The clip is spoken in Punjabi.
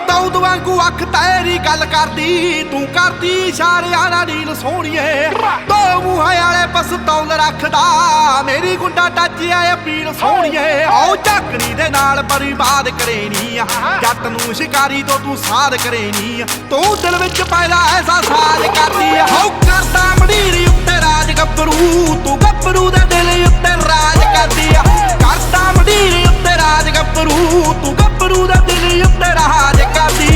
ਦੌਦ ਵਾਂਗੂ ਅੱਖ ਤੇਰੀ ਗੱਲ ਕਰਦੀ, ਤੂੰ ਕਰਦੀ ਇਸ਼ਾਰਿਆਂ ਨਾਲ ਨੀਲ ਸੋਹਣੀਏ। ਦੋ ਮੂੰਹਾਂ ਵਾਲੇ ਪਸਤੌਲ ਰੱਖਦਾ, ਮੇਰੀ ਗੁੰਡਾ ਟੱਚ ਆਏ ਅਪੀਲ ਸੋਹਣੀਏ। ਆਓ ਝਾਕਣੀ ਦੇ ਨਾਲ ਬਰਬਾਦ ਕਰੇਨੀ, ਜੱਟ ਨੂੰ ਸ਼ਿਕਾਰੀ ਤੋਂ ਤੂੰ ਸਾਧ ਕਰੇਨੀ। ਤੂੰ ਦਿਲ ਵਿੱਚ ਪੈਦਾ ਐਸਾ ਸਾਜ ਕਰਦੀ, ਹੋ ਕਰਦਾ ਮੰਡੀਰ ਉੱਤੇ ਰਾਜ ਗੱਭਰੂ, ਤੂੰ ਗੱਭਰੂ ਦੇ ਦਿਲ ਉੱਤੇ ਰਾਜ ਕਰਦੀ। ਕਰਦਾ ਮੰਡੀਰ ਉੱਤੇ ਰਾਜ ਗੱਭਰੂ, ਤੂੰ ਗੱਭਰੂ ਦੇ ਦਿਲ ਉੱਤੇ ਰਾਜ